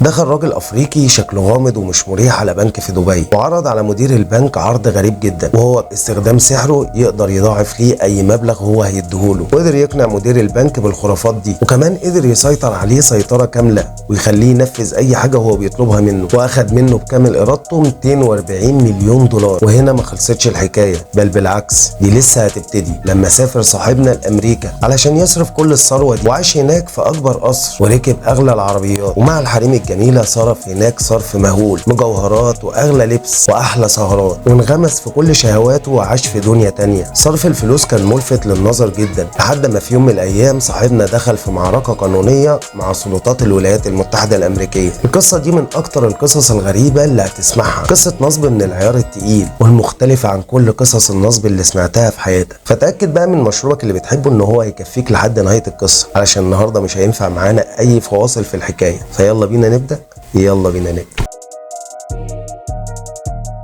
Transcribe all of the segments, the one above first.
دخل راجل افريقي شكله غامض ومش مريح على بنك في دبي، وعرض على مدير البنك عرض غريب جدا، وهو باستخدام سحره يقدر يضاعف ليه اي مبلغ هو هيديهوله. وقدر يقنع مدير البنك بالخرافات دي، وكمان قدر يسيطر عليه سيطره كامله ويخليه ينفذ اي حاجه هو بيطلبها منه، واخد منه بكامل ارادته 240 مليون دولار. وهنا ما خلصتش الحكايه، بل بالعكس دي لسه هتبتدي لما سافر صاحبنا لامريكا علشان يصرف كل الثروه دي، وعاش هناك في اكبر قصر وركب اغلى العربيات، ومع الحريم الجميله صرف هناك صرف مهول، مجوهرات واغلى لبس واحلى سهرات، وانغمس في كل شهواته وعاش في دنيا تانية. صرف الفلوس كان ملفت للنظر جدا، لحد ما في يوم من الايام صاحبنا دخل في معركه قانونيه مع سلطات الولايات المتحده الامريكيه. القصه دي من اكتر القصص الغريبه اللي هتسمعها، قصه نصب من العيار التقيل والمختلفه عن كل قصص النصب اللي سمعتها في حياتك. فتاكد بقى من مشروبك اللي بتحبه ان هو هيكفيك لحد نهايه القصه، علشان النهارده مش هينفع معانا اي فواصل في الحكايه. فيلا بينا نبدا.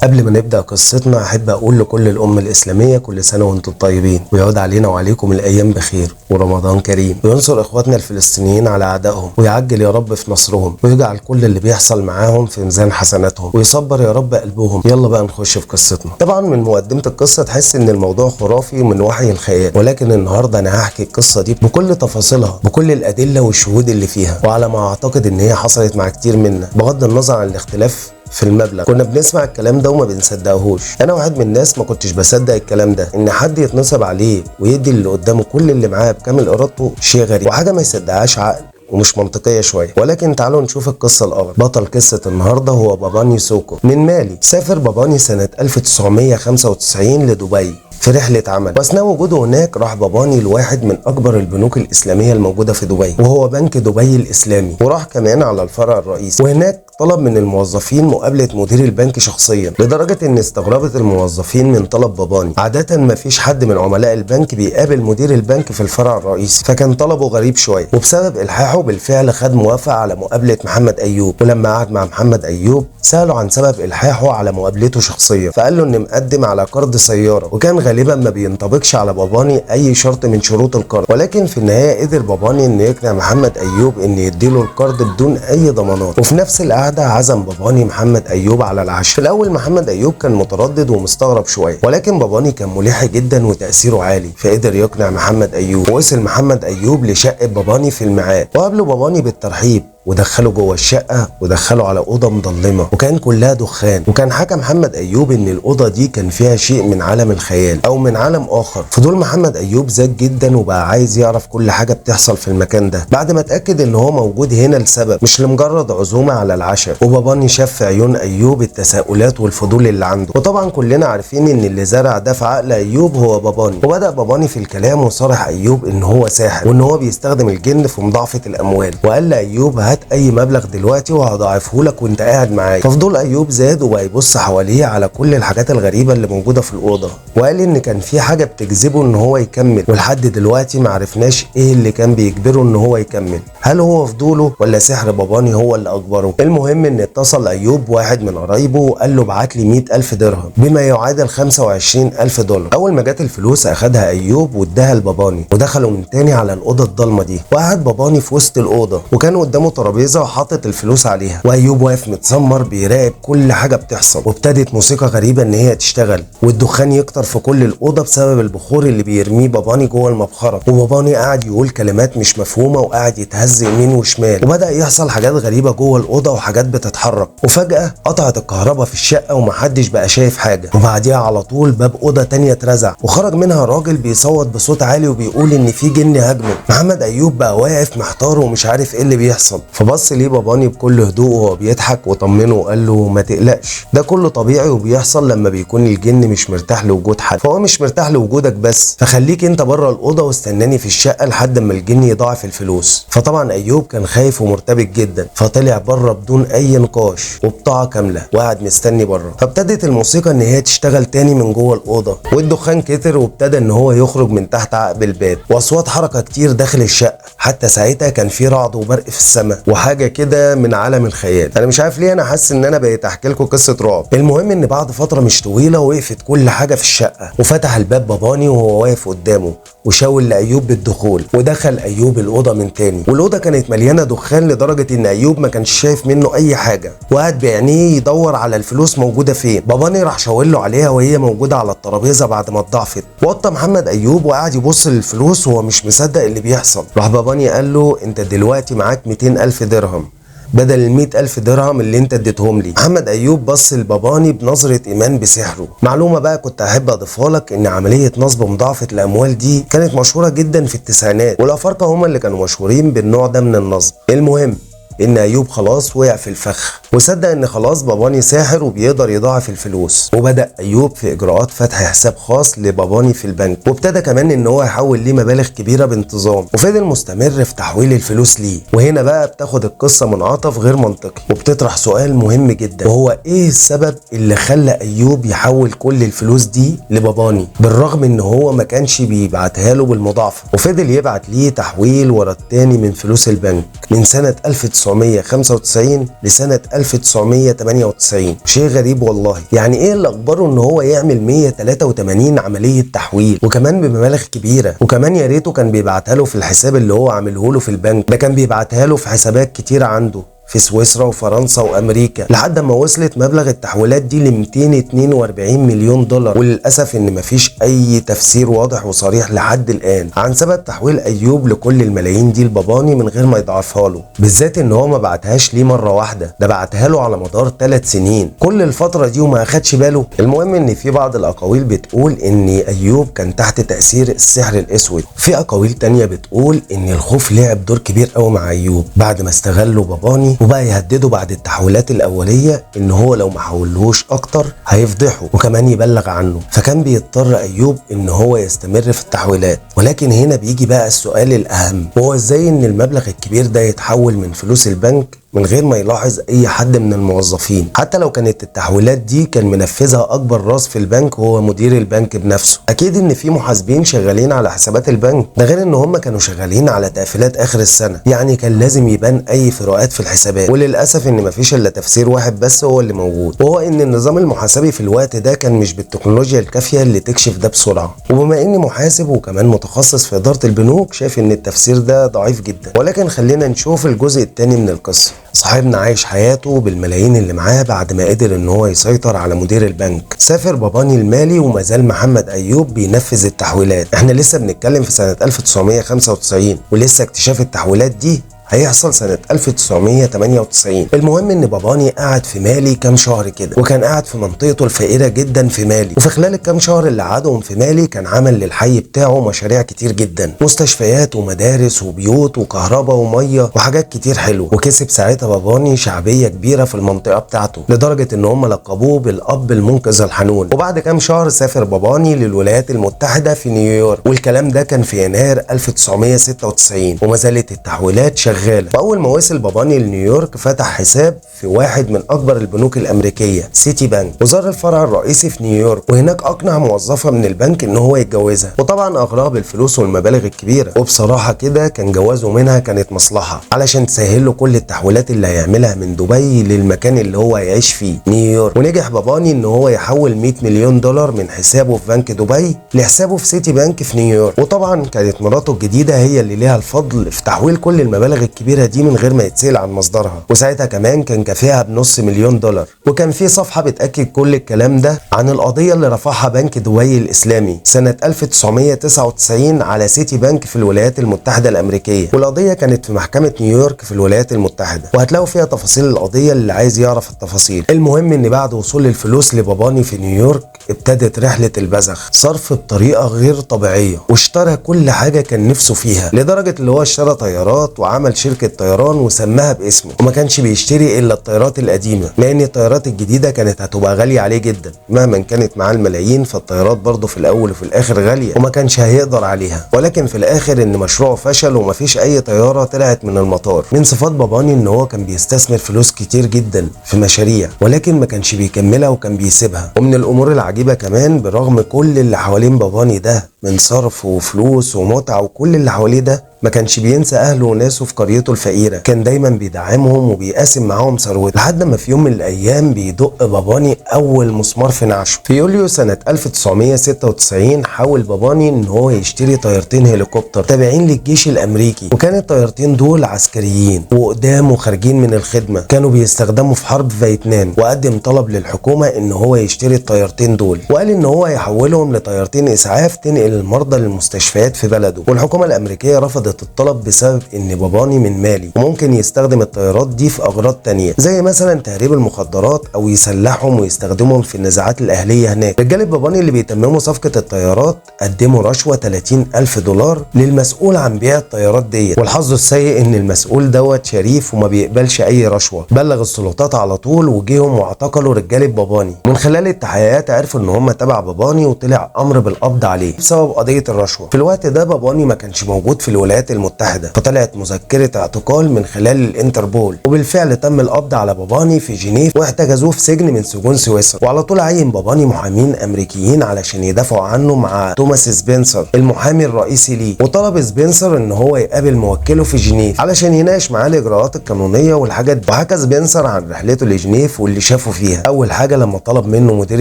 قبل ما نبدأ قصتنا أحب أقول لكل الأمة الإسلامية كل سنة وأنتم طيبين، ويعود علينا وعليكم الأيام بخير ورمضان كريم، وينصر إخواتنا الفلسطينيين على أعدائهم، ويعجل يا رب في نصرهم، ويجعل كل اللي بيحصل معاهم في ميزان حسناتهم، ويصبر يا رب قلبهم. يلا بقى نخش في قصتنا. طبعا من مقدمة القصة تحس إن الموضوع خرافي ومن وحي الخيال، ولكن النهاردة أنا هحكي القصة دي بكل تفاصيلها، بكل الأدلة والشهود اللي فيها، وعلى ما أعتقد إن هي حصلت مع كتير منا، بغض النظر عن الاختلاف في المبلغ. كنا بنسمع الكلام ده وما بنصدقهوش. انا واحد من الناس ما كنتش بصدق الكلام ده، ان حد يتنصب عليه ويدي اللي قدامه كل اللي معاه بكامل ارادته، شيء غريب وحاجه ما يصدقهاش عقل ومش منطقيه شويه. ولكن تعالوا نشوف القصه الاول. بطل قصه النهارده هو باباني سوكو من مالي. سافر باباني سنه 1995 لدبي في رحلة عمل، واثناء وجوده هناك راح باباني لواحد من اكبر البنوك الاسلامية الموجودة في دبي، وهو بنك دبي الاسلامي، وراح كمان على الفرع الرئيسي، وهناك طلب من الموظفين مقابلة مدير البنك شخصيا، لدرجة ان استغربت الموظفين من طلب باباني. عادة ما فيش حد من عملاء البنك بيقابل مدير البنك في الفرع الرئيسي، فكان طلبه غريب شوية. وبسبب الحاحه بالفعل خد موافقة على مقابلة محمد ايوب، ولما قعد مع محمد ايوب سأله عن سبب الحاحه على مقابلته شخصيا، فقال له ان مقدم على قرض سيارة، وكان غالبا ما بينطبقش على باباني اي شرط من شروط القرض. ولكن في النهاية قدر باباني ان يقنع محمد ايوب ان يديله القرض بدون اي ضمانات. وفي نفس القعدة عزم باباني محمد ايوب على العشاء. في الاول محمد ايوب كان متردد ومستغرب شوية، ولكن باباني كان ملح جدا وتأثيره عالي، فقدر يقنع محمد ايوب. ووصل محمد ايوب لشقة باباني في الميعاد، وقابله باباني بالترحيب ودخله جوه الشقه، ودخله على اوضه مظلمه وكان كلها دخان. وكان حكى محمد ايوب ان الاوضه دي كان فيها شيء من عالم الخيال او من عالم اخر. فضول محمد ايوب زاد جدا وبقى عايز يعرف كل حاجه بتحصل في المكان ده، بعد ما اتاكد ان هو موجود هنا لسبب مش لمجرد عزومه على العشاء. وباباني شاف في عيون ايوب التساؤلات والفضول اللي عنده، وطبعا كلنا عارفين ان اللي زرع ده في عقل ايوب هو باباني. وبدا باباني في الكلام وصرح ايوب ان هو ساحر، وان هو بيستخدم الجن في مضاعفه الاموال، وقال لايوب هات اي مبلغ دلوقتي وهضاعفه لك وانت قاعد معايا. ففضول ايوب زاد وبقى يبص حواليه على كل الحاجات الغريبه اللي موجوده في الاوضه، وقال ان كان في حاجه بتجذبه ان هو يكمل، ولحد دلوقتي ما عرفناش ايه اللي كان بيجبره ان هو يكمل. هل هو فضوله ولا سحر باباني هو اللي اجبره؟ المهم ان اتصل ايوب واحد من قرايبه وقال له ابعت لي 100,000 درهم بما يعادل 25,000 دولار. اول ما جت الفلوس اخدها ايوب واداها لباباني، ودخلوا من تاني على الاوضه الضلمه دي، وقعد باباني في وسط الاوضه، وكان قدامه ترابيزه وحاطط الفلوس عليها، وايوب واقف متسمر بيراقب كل حاجه بتحصل. وابتدت موسيقى غريبه ان هي تشتغل، والدخان يكتر في كل الاوضه بسبب البخور اللي بيرميه باباني جوه المبخره. وباباني قاعد يقول كلمات مش مفهومه، وقاعد يتهز يمين وشمال، وبدا يحصل حاجات غريبه جوه الاوضه وحاجات بتتحرك. وفجاه قطعت الكهرباء في الشقه ومحدش بقى شايف حاجه، وبعديها على طول باب اوضه تانيه اترزع، وخرج منها راجل بيصوت بصوت عالي وبيقول ان في جن هاجمه. محمد ايوب بقى واقف محتار ومش عارف ايه اللي بيحصل، فبص ليه باباني بكل هدوء وهو بيضحك وطمنه وقال له ما تقلقش، ده كله طبيعي وبيحصل لما بيكون الجن مش مرتاح لوجود حد، فهو مش مرتاح لوجودك بس، فخليك انت بره الاوضه واستناني في الشقه لحد ما الجن يضاعف الفلوس. فطبعا ايوب كان خايف ومرتبك جدا، فطلع بره بدون اي نقاش وبطاقه كامله وقعد مستني بره. فابتدت الموسيقى ان هي تشتغل تاني من جوه الاوضه، والدخان كتر، وابتدى ان هو يخرج من تحت عقب الباب، واصوات حركه كتير داخل الشقه. حتى ساعتها كان في رعد وبرق في السماء وحاجه كده من عالم الخيال. انا مش عارف ليه انا حاسس ان انا بقيت احكي لكم قصه رعب. المهم ان بعد فتره مش طويله وقفت كل حاجه في الشقه، وفتح الباب باباني وهو واقف قدامه، وشاور لأيوب بالدخول، ودخل أيوب الأوضة من تاني، والأوضة كانت مليانة دخان لدرجة إن أيوب ما كانش شايف منه أي حاجة، وقعد بعينيه يدور على الفلوس موجودة فين. باباني راح شاور له عليها وهي موجودة على الترابيزة بعد ما اتضعفت. وطى محمد أيوب وقعد يبص للفلوس وهو مش مصدق اللي بيحصل. راح باباني قال له أنت دلوقتي معاك 200,000 درهم بدل ال100,000 درهم اللي انت اديتهم لي. محمد أيوب بص لباباني بنظرة إيمان بسحره. معلومة بقى كنت أحب أضيفها لك، إن عملية نصب مضاعفة الأموال دي كانت مشهورة جدا في التسعينات، والأفارقة هم اللي كانوا مشهورين بالنوع ده من النصب. المهم ان ايوب خلاص وقع في الفخ، وصدق ان خلاص باباني ساحر وبيقدر يضاعف الفلوس. وبدأ ايوب في اجراءات فتح حساب خاص لباباني في البنك، وابتدى كمان ان هو يحول ليه مبالغ كبيره بانتظام، وفضل مستمر في تحويل الفلوس ليه. وهنا بقى بتاخد القصه منعطف غير منطقي، وبتطرح سؤال مهم جدا، وهو ايه السبب اللي خلى ايوب يحول كل الفلوس دي لباباني بالرغم ان هو ما كانش بيبعتها له بالمضاعفه، وفضل يبعت ليه تحويل ورا التاني من فلوس البنك من سنه 1995 لسنة 1998. شيء غريب والله. يعني ايه اللي اجبره ان هو يعمل 183 عملية تحويل وكمان بمبالغ كبيرة؟ وكمان يا ريته كان بيبعتها له في الحساب اللي هو عامله له في البنك، ده كان بيبعتها له في حسابات كتيرة عنده في سويسرا وفرنسا وامريكا، لحد ما وصلت مبلغ التحويلات دي ل 242 مليون دولار. وللاسف ان مفيش اي تفسير واضح وصريح لحد الان عن سبب تحويل ايوب لكل الملايين دي لباباني من غير ما يضعفها له، بالذات ان هو ما بعتهاش ليه مره واحده، ده بعتها له على مدار 3 سنين كل الفتره دي وما اخدش باله. المهم ان في بعض الاقاويل بتقول ان ايوب كان تحت تاثير السحر الاسود، في اقاويل تانية بتقول ان الخوف لعب دور كبير قوي مع ايوب بعد ما استغله باباني وبقى يهدده بعد التحويلات الاوليه ان هو لو ما حولهوش اكتر هيفضحه وكمان يبلغ عنه، فكان بيضطر ايوب ان هو يستمر في التحويلات. ولكن هنا بيجي بقى السؤال الاهم، وهو ازاي ان المبلغ الكبير ده يتحول من فلوس البنك من غير ما يلاحظ اي حد من الموظفين، حتى لو كانت التحويلات دي كان منفذها اكبر راس في البنك وهو مدير البنك بنفسه. اكيد ان في محاسبين شغالين على حسابات البنك، ده غير ان هم كانوا شغالين على تقفيلات اخر السنه، يعني كان لازم يبان اي فروقات في الحسابات. وللاسف ان مفيش الا تفسير واحد بس هو اللي موجود، وهو ان النظام المحاسبي في الوقت ده كان مش بالتكنولوجيا الكافيه اللي تكشف ده بسرعه. وبما اني محاسب وكمان متخصص في اداره البنوك، شايف ان التفسير ده ضعيف جدا. ولكن خلينا نشوف الجزء الثاني من القصه. صاحبنا عايش حياته بالملايين اللي معاه بعد ما قدر ان هو يسيطر على مدير البنك. سافر باباني المالي ومازال محمد ايوب بينفذ التحويلات. احنا لسه بنتكلم في سنة 1995 ولسه اكتشاف التحويلات دي هيحصل سنة 1998. المهم ان باباني قعد في مالي كام شهر كده، وكان قاعد في منطقته الفقيرة جدا في مالي، وفي خلال الكام شهر اللي قعدهم في مالي كان عمل للحي بتاعه مشاريع كتير جدا، مستشفيات ومدارس وبيوت وكهرباء ومية وحاجات كتير حلوة. وكسب ساعتها باباني شعبية كبيرة في المنطقة بتاعته لدرجة ان هم لقبوه بالاب المنقذ الحنون. وبعد كام شهر سافر باباني للولايات المتحدة في نيويورك، والكلام ده كان في يناير 1996، وما زالت التحويلات شغالة. واول ما وصل باباني لنيويورك فتح حساب في واحد من اكبر البنوك الامريكيه سيتي بانك، وزار الفرع الرئيسي في نيويورك، وهناك اقنع موظفه من البنك ان هو يتجوزها، وطبعا اغراها بالفلوس والمبالغ الكبيره. وبصراحه كده كان جوازه منها كانت مصلحه علشان تسهل له كل التحويلات اللي هيعملها من دبي للمكان اللي هو هيعيش فيه نيويورك. ونجح باباني ان هو يحول 100 مليون دولار من حسابه في بنك دبي لحسابه في سيتي بانك في نيويورك. وطبعا كانت مراته الجديده هي اللي ليها الفضل في تحويل كل المبالغ الكبيره دي من غير ما يتسأل عن مصدرها، وساعتها كمان كان كافيها بنص مليون دولار. وكان في صفحه بتاكد كل الكلام ده عن القضيه اللي رفعها بنك دبي الاسلامي سنه 1999 على سيتي بانك في الولايات المتحده الامريكيه، والقضيه كانت في محكمه نيويورك في الولايات المتحده، وهتلاقوا فيها تفاصيل القضيه اللي عايز يعرف التفاصيل. المهم ان بعد وصول الفلوس لباباني في نيويورك ابتدت رحله البذخ، صرف بطريقه غير طبيعيه، واشترى كل حاجه كان نفسه فيها، لدرجه اللي هو اشترى طيارات وعمل شركه طيران وسماها باسمه، وما كانش بيشتري الا الطيارات القديمه لان الطيارات الجديده كانت هتبقى غاليه عليه جدا. مهما كانت معاه الملايين فالطيارات برضه في الاول وفي الاخر غاليه وما كانش هيقدر عليها. ولكن في الاخر ان مشروعه فشل ومفيش اي طياره طلعت من المطار. من صفات باباني ان هو كان بيستثمر فلوس كتير جدا في مشاريع ولكن ما كانش بيكملها وكان بيسيبها. ومن الامور العجيبه كمان برغم كل اللي حوالين باباني ده من صرف وفلوس ومتعة وكل اللي حواليه ده، ما كانش بينسى اهله وناسه في قريته الفقيره، كان دايما بيدعمهم وبيقاسم معاهم ثروته، لحد ما في يوم من الايام بيدق باباني اول مسمار في نعشه. في يوليو سنه 1996 حاول باباني ان هو يشتري طيارتين هليكوبتر تابعين للجيش الامريكي، وكان الطيارتين دول عسكريين وقدام خارجين من الخدمه، كانوا بيستخدموا في حرب فيتنام، وقدم طلب للحكومه ان هو يشتري الطيارتين دول، وقال ان هو يحولهم لطيارتين اسعاف تنقل المرضى للمستشفيات في بلده، والحكومه الامريكيه رفضت الطلب بسبب ان باباني من مالي وممكن يستخدم الطيارات دي في اغراض تانية زي مثلا تهريب المخدرات او يسلحهم ويستخدمهم في النزاعات الاهليه هناك. رجاله باباني اللي بيتمموا صفقه الطيارات قدموا رشوه 30,000 دولار للمسؤول عن بيع الطيارات دي، والحظ السيء ان المسؤول دوت شريف وما بيقبلش اي رشوه، بلغ السلطات على طول وجيهم واعتقلوا رجاله باباني. من خلال التحقيقات عرفوا ان هم تبع باباني وطلع امر بالقبض عليه بسبب قضيه الرشوه. في الوقت ده باباني ما كانش موجود في الولايات المتحدة، فطلعت مذكرة اعتقال من خلال الانتربول، وبالفعل تم القبض على باباني في جنيف واحتجزوه في سجن من سجون سويسرا. وعلى طول عين باباني محامين امريكيين علشان يدافعوا عنه مع توماس سبنسر المحامي الرئيسي ليه، وطلب سبنسر ان هو يقابل موكله في جنيف علشان يناقش معاه الاجراءات القانونيه والحاجات دي. وحكى سبنسر عن رحلته لجنيف واللي شافه فيها. اول حاجه لما طلب منه مدير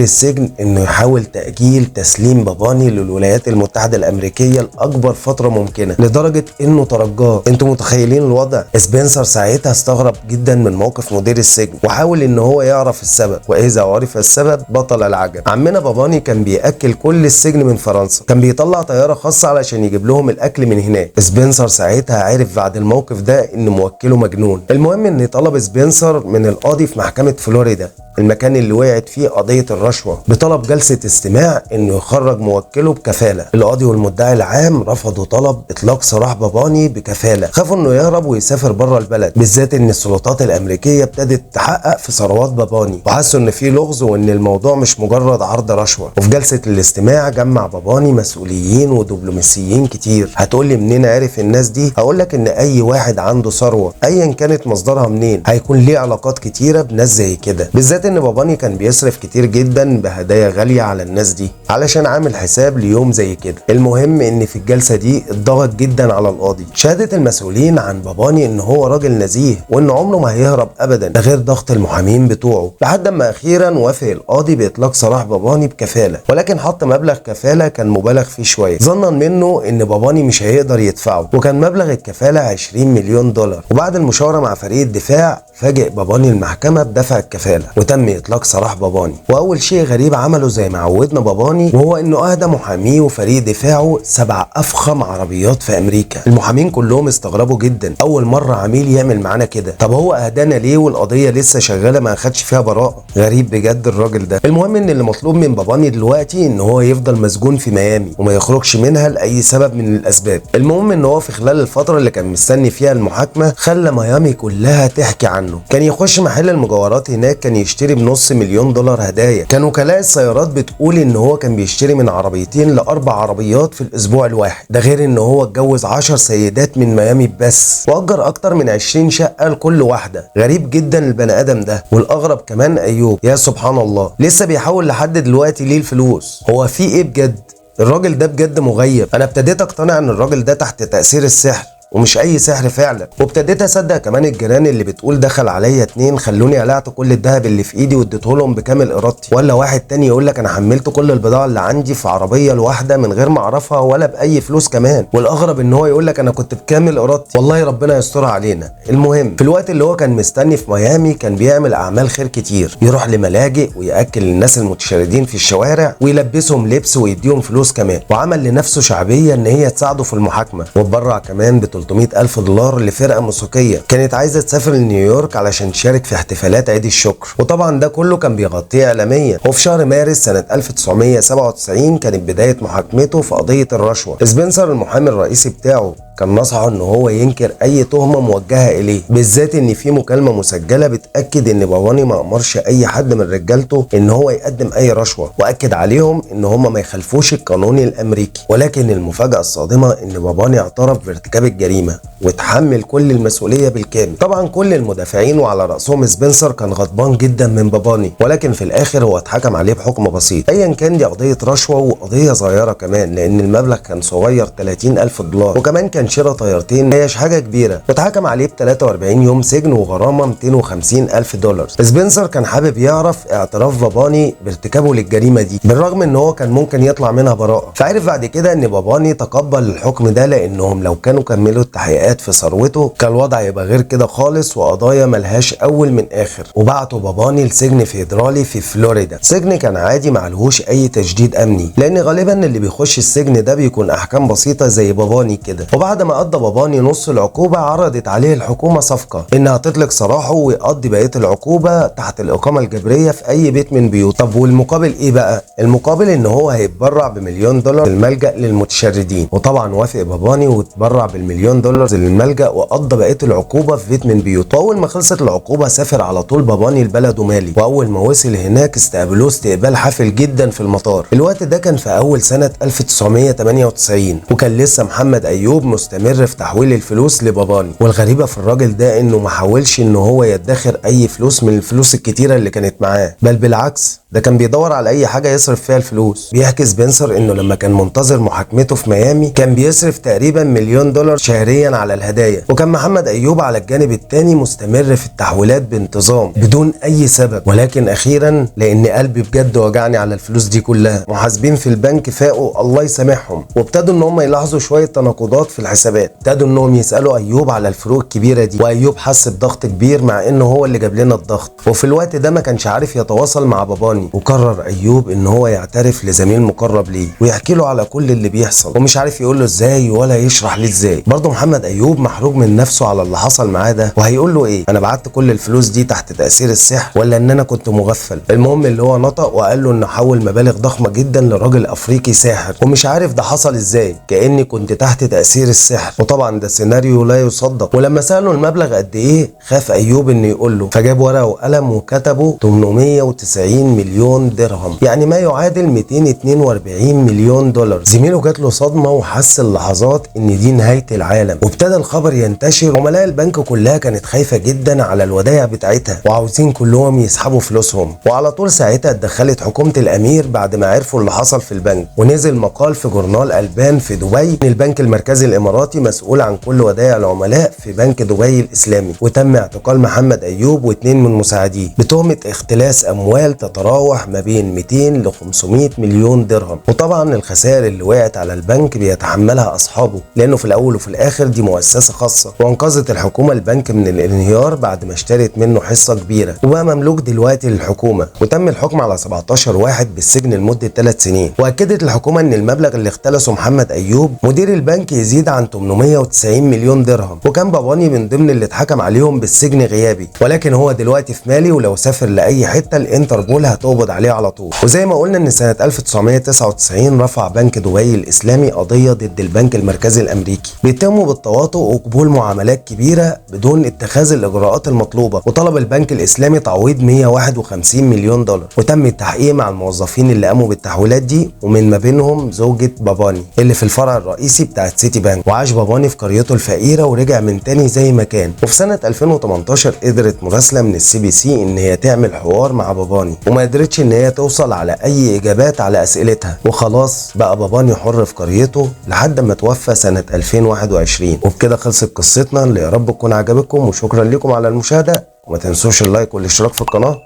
السجن انه يحاول تاجيل تسليم باباني للولايات المتحده الامريكيه لاكبر فتره ممكنه، لدرجه انه ترجاه. انتوا متخيلين الوضع؟ سبنسر ساعتها استغرب جدا من موقف مدير السجن وحاول ان هو يعرف السبب، واذا عرف السبب بطل العجب. عمنا باباني كان بياكل كل السجن من فرنسا، كان بيطلع طياره خاصه علشان يجيب لهم الاكل من هناك. سبنسر ساعتها عرف بعد الموقف ده ان موكله مجنون. المهم ان طلب سبنسر من القاضي في محكمه فلوريدا المكان اللي وقعت فيه قضيه الرشوه بطلب جلسه استماع انه يخرج موكله بكفاله. القاضي والمدعي العام رفضوا طلب اطلاق سراح باباني بكفاله، خافوا انه يهرب ويسافر بره البلد، بالذات ان السلطات الامريكيه ابتدت تحقق في ثروات باباني وحسوا ان في لغز وان الموضوع مش مجرد عرض رشوه. وفي جلسه الاستماع جمع باباني مسؤولين ودبلوماسيين كتير. هتقول لي منين عرف الناس دي؟ هقول لك ان اي واحد عنده ثروه ايا كانت مصدرها منين هيكون ليه علاقات كتيره بناس زي كده، بالذات ان باباني كان بيصرف كتير جدا بهدايا غاليه على الناس دي علشان عامل حساب ليوم زي كده. المهم ان في الجلسه دي اتضغط جدا على القاضي. شهادت المسؤولين عن باباني ان هو راجل نزيه وان عمره ما هيهرب ابدا، ده غير ضغط المحامين بتوعه، لحد ما اخيرا وافق القاضي باطلاق سراح باباني بكفاله، ولكن حط مبلغ كفاله كان مبالغ فيه شويه ظنا منه ان باباني مش هيقدر يدفعه، وكان مبلغ الكفاله 20 مليون دولار. وبعد المشاوره مع فريق الدفاع فاجئ باباني المحكمه بدفع الكفاله وتم اطلاق سراح باباني. واول شيء غريب عمله زي ما عودنا باباني وهو انه اهدى محاميه وفريق دفاعه 7 افخم عربيات في امريكا. المحامين كلهم استغربوا جدا، اول مره عميل يعمل معانا كده، طب هو اهدانا ليه والقضيه لسه شغاله ما اخدش فيها براءه؟ غريب بجد الراجل ده. المهم ان اللي مطلوب من باباني دلوقتي ان هو يفضل مسجون في ميامي وما يخرجش منها لاي سبب من الاسباب. المهم ان هو في خلال الفتره اللي كان مستني فيها المحاكمه خلى ميامي كلها تحكي عنه. كان يخش محل المجوهرات هناك كان يشتري بنص مليون دولار هدايا. كان وكلاء السيارات بتقول ان هو كان بيشتري من عربيتين ل4 عربيات في الاسبوع الواحد، ده غير ان هو اتجوز 10 سيدات من ميامي بس، واجر اكتر من 20 شقه لكل واحده. غريب جدا البني ادم ده. والاغرب كمان ايوب، يا سبحان الله، لسه بيحاول لحد دلوقتي ليه الفلوس. هو في ايه بجد؟ الراجل ده بجد مغيب. انا ابتديت اقتنع ان الراجل ده تحت تاثير السحر، ومش اي سحر فعلا. وابتديت اصدق كمان الجيران اللي بتقول دخل عليا 2 خلوني قلعت كل الذهب اللي في ايدي واديته لهم بكامل ارادتي، ولا واحد تاني يقول لك انا حملت كل البضاعه اللي عندي في عربيه الواحده من غير ما اعرفها ولا باي فلوس كمان، والاغرب ان هو يقول لك انا كنت بكامل ارادتي. والله ربنا يسترها علينا. المهم في الوقت اللي هو كان مستني في ميامي كان بيعمل اعمال خير كتير، يروح لملاجئ وياكل الناس المتشردين في الشوارع ويلبسهم لبس ويديهم فلوس كمان، وعمل لنفسه شعبيه ان هي تساعده في المحاكمه، واتبرع كمان ب 300,000 دولار لفرقه موسيقيه كانت عايزه تسافر لنيويورك علشان تشارك في احتفالات عيد الشكر. وطبعا ده كله كان بيغطيه اعلاميا. وفي شهر مارس سنه 1997 كانت بدايه محاكمته في قضيه الرشوه. سبنسر المحامي الرئيسي بتاعه كان نصحه ان هو ينكر اي تهمه موجهه اليه، بالذات ان في مكالمه مسجله بتاكد ان باباني ما امرش اي حد من رجالته ان هو يقدم اي رشوه، واكد عليهم ان هم ما يخالفوش القانون الامريكي. ولكن المفاجاه الصادمه ان باباني اعترف بارتكاب الجريمه وتحمل كل المسؤوليه بالكامل. طبعا كل المدافعين وعلى راسهم سبنسر كان غضبان جدا من باباني، ولكن في الاخر هو اتحكم عليه بحكم بسيط. ايا كان دي قضيه رشوه وقضيه صغيره كمان، لان المبلغ كان صغير 30,000 دولار، وكمان كان شراء طيارتين هيش حاجه كبيره، واتحكم عليه ب 43 يوم سجن وغرامه 250,000 دولار. سبنسر كان حابب يعرف اعتراف باباني بارتكابه للجريمه دي، بالرغم ان هو كان ممكن يطلع منها براءه. فعرف بعد كده ان باباني تقبل الحكم ده، لانهم لو كانوا كملوا التحقيقات في ثروته كان الوضع يبقى غير كده خالص، وقضايا ملهاش اول من اخر. وبعتوا باباني لسجن فيدرالي في فلوريدا. سجن كان عادي معلهوش اي تشديد امني، لان غالبا اللي بيخش السجن ده بيكون احكام بسيطه زي باباني كده. وبعد ما قضى باباني نص العقوبه عرضت عليه الحكومه صفقه انها تطلق سراحه ويقضي بقيه العقوبه تحت الاقامه الجبريه في اي بيت من بيوت. طب والمقابل ايه بقى؟ المقابل ان هو هيتبرع ب1,000,000 دولار للملجأ للمتشردين. وطبعا وافق باباني واتبرع ب1,000,000 دولار للملجأ وقضى بقيه العقوبه في بيت من بيوت. واول ما خلصت العقوبه سافر على طول باباني لبلده مالي، واول ما وصل هناك استقبلوه استقبال حافل جدا في المطار. الوقت ده كان في اول سنه 1998، وكان لسه محمد ايوب مستمر في تحويل الفلوس لباباني. والغريبه في الراجل ده انه ما حاولش ان هو يدخر اي فلوس من الفلوس الكتيره اللي كانت معاه، بل بالعكس ده كان بيدور على اي حاجه يصرف فيها الفلوس. بيحكي سبنسر انه لما كان منتظر محاكمته في ميامي كان بيصرف تقريبا 1,000,000 دولار شهريا على الهدايا. وكان محمد ايوب على الجانب الثاني مستمر في التحويلات بانتظام بدون اي سبب. ولكن اخيرا لان قلبي بجد وجعني على الفلوس دي كلها، محاسبين في البنك فاقوا الله يسامحهم، وابتدوا ان هم يلاحظوا شويه تناقضات في الحسابات. ابتدوا انهم يسالوا ايوب على الفروق الكبيره دي، وايوب حس بضغط كبير مع انه هو اللي جاب لنا الضغط. وفي الوقت ده ما كانش عارف يتواصل مع باباني، وقرر ايوب ان هو يعترف لزميل مقرب ليه ويحكي له على كل اللي بيحصل، ومش عارف يقول له ازاي ولا يشرح ليه ازاي. برضه محمد ايوب محروق من نفسه على اللي حصل معاه ده، وهيقول له ايه؟ انا بعت كل الفلوس دي تحت تاثير السحر ولا ان انا كنت مغفل؟ المهم اللي هو نطق وقال له انه حول مبالغ ضخمه جدا لراجل افريقي ساحر، ومش عارف ده حصل ازاي، كاني كنت تحت تاثير السحر. وطبعا ده سيناريو لا يصدق. ولما سالوا المبلغ قد ايه خاف ايوب انه يقول له، فجاب ورقه وقلم وكتبوا 890 مليون درهم، يعني ما يعادل 242 مليون دولار. زميله جات له صدمه وحس اللحظات ان دي نهايه العالم، وابتدى الخبر ينتشر. عملاء البنك كلها كانت خايفه جدا على الودائع بتاعتها وعاوزين كلهم يسحبوا فلوسهم. وعلى طول ساعتها اتدخلت حكومه الامير بعد ما عرفوا اللي حصل في البنك، ونزل مقال في جورنال البان في دبي ان البنك المركزي الاماراتي مسؤول عن كل ودائع العملاء في بنك دبي الاسلامي. وتم اعتقال محمد ايوب واثنين من مساعديه بتهمه اختلاس اموال تتراوح ما بين 200 ل 500 مليون درهم. وطبعا الخسائر اللي وقعت على البنك بيتحملها اصحابه، لانه في الاول وفي الاخر دي مؤسسه خاصه. وانقذت الحكومه البنك من الانهيار بعد ما اشترت منه حصه كبيره، وبقى مملوك دلوقتي للحكومه. وتم الحكم على 17 واحد بالسجن لمده 3 سنين. واكدت الحكومه ان المبلغ اللي اختلسه محمد ايوب مدير البنك يزيد عن 890 مليون درهم، وكان باباني من ضمن اللي اتحكم عليهم بالسجن غيابي. ولكن هو دلوقتي في مالي، ولو سافر لاي حته الانتربول هتقبض عليه على طول. وزي ما قلنا ان سنه 1999 رفع بنك دبي الاسلامي قضيه ضد البنك المركزي الامريكي بيتم بالتواطؤ وقبول معاملات كبيره بدون اتخاذ الاجراءات المطلوبه. وطلب البنك الاسلامي تعويض 151 مليون دولار. وتم التحقيق مع الموظفين اللي قاموا بالتحويلات دي، ومن ما بينهم زوجة باباني اللي في الفرع الرئيسي بتاعت سيتي بانك. وعاش باباني في قريته الفقيره ورجع من تاني زي ما كان. وفي سنه 2018 قدرت مراسله من الCBC ان هي تعمل حوار مع باباني، وما قدرتش ان هي توصل على اي اجابات على اسئلتها. وخلاص بقى باباني حر في قريته لحد ما توفى سنه 2021. وبكده خلصت قصتنا اللي يا رب تكون عجبتكم، وشكرا لكم على المشاهده، وما تنسوش اللايك والاشتراك في القناه،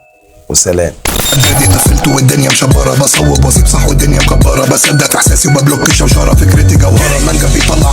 والسلام. اجدادي قفلت والدنيا مشبره، بصوب واصيب صح والدنيا مكبره، بصدق احساسي وببلوك الشوشره، فكرتي جوهره، المانجا بيطلع